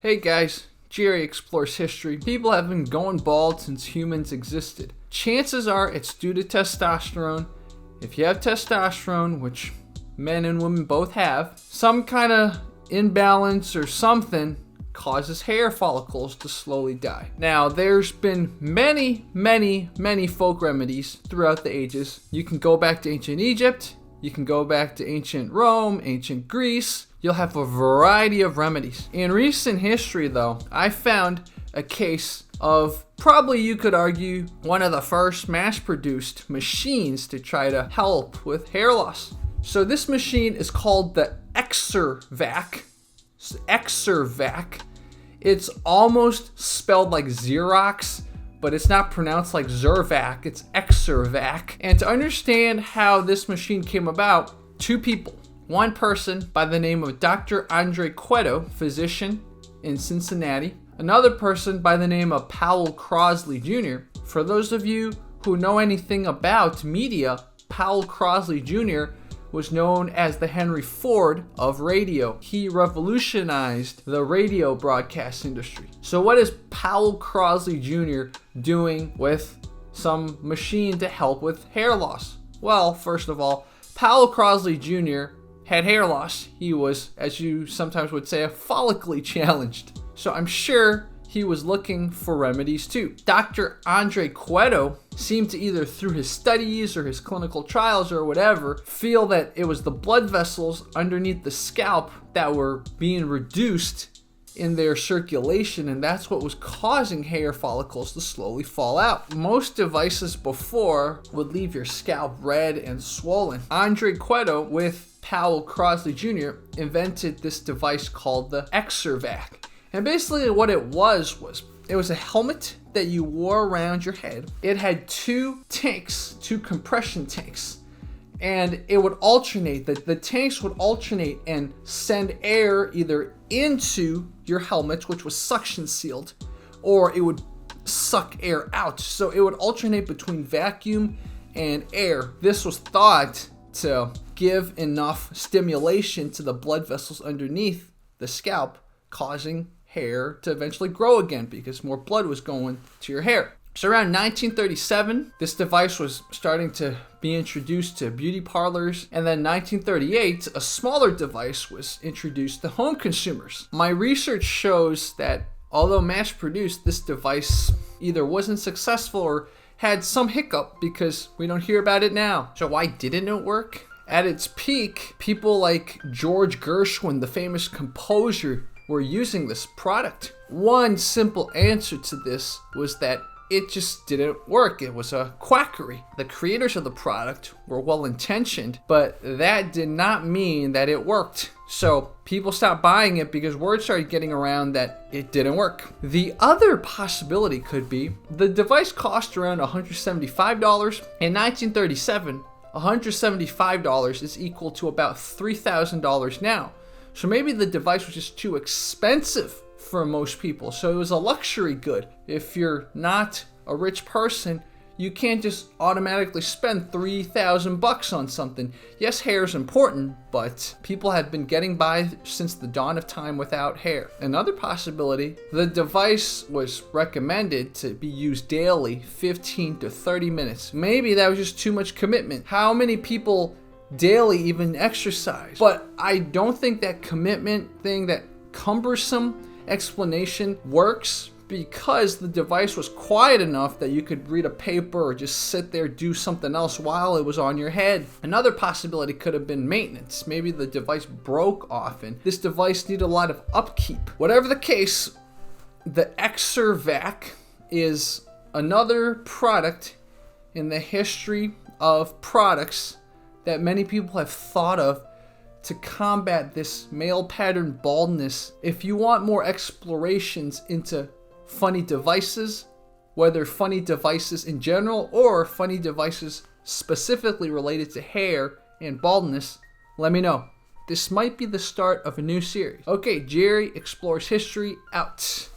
Hey guys, Jerry explores history. People have been going bald since humans existed. Chances are it's due to testosterone. If you have testosterone, which men and women both have, some kind of imbalance or something causes hair follicles to slowly die. Now, there's been many folk remedies throughout the ages. You can go back to ancient Egypt, you can go back to ancient Rome, ancient Greece. You'll have a variety of remedies. In recent history, though, I found a case of probably, you could argue, one of the first mass-produced machines to try to help with hair loss. So this machine is called the Xervac. Xervac. It's almost spelled like Xerox, but it's not pronounced like Xervac. It's Xervac. And to understand how this machine came about, two people. One person by the name of Dr. Andre Cueto, physician in Cincinnati. Another person by the name of Powel Crosley Jr. For those of you who know anything about media, Powel Crosley Jr. was known as the Henry Ford of radio. He revolutionized the radio broadcast industry. So what is Powel Crosley Jr. doing with some machine to help with hair loss? Well, first of all, Powel Crosley Jr. had hair loss. He was, as you sometimes would say, follically challenged. So I'm sure he was looking for remedies too. Dr. Andre Cueto seemed to, either through his studies or his clinical trials or whatever, feel that it was the blood vessels underneath the scalp that were being reduced in their circulation, and that's what was causing hair follicles to slowly fall out. Most devices before would leave your scalp red and swollen. Andre Cueto, with Powel Crosley Jr., invented this device called the Xervac. And basically what it was it was a helmet that you wore around your head. It had two compression tanks, and it would alternate. The tanks would alternate and send air either into your helmet, which was suction sealed, or it would suck air out. So it would alternate between vacuum and air. This was thought to give enough stimulation to the blood vessels underneath the scalp, causing hair to eventually grow again because more blood was going to your hair. So around 1937, this device was starting to be introduced to beauty parlors. And then 1938, a smaller device was introduced to home consumers. My research shows that although mass-produced, this device either wasn't successful or had some hiccup because we don't hear about it now. So why didn't it work? At its peak, people like George Gershwin, the famous composer, were using this product. One simple answer to this was that it just didn't work. It was a quackery. The creators of the product were well-intentioned, but that did not mean that it worked. So people stopped buying it because word started getting around that it didn't work. The other possibility could be the device cost around $175. In 1937, $175 is equal to about $3,000 now. So maybe the device was just too expensive for most people. So it was a luxury good. If you're not a rich person, you can't just automatically spend $3,000 on something. Yes, hair is important, but people have been getting by since the dawn of time without hair. Another possibility, the device was recommended to be used daily, 15 to 30 minutes. Maybe that was just too much commitment. How many people daily even exercise? But I don't think that commitment thing, that cumbersome explanation, works, because the device was quiet enough that you could read a paper or just sit there, do something else while it was on your head. Another possibility could have been maintenance. Maybe the device broke often. This device needed a lot of upkeep. Whatever the case, the Xervac is another product in the history of products that many people have thought of to combat this male pattern baldness. If you want more explorations into funny devices, whether funny devices in general or funny devices specifically related to hair and baldness, let me know. This might be the start of a new series. Okay, Jerry Explores History out.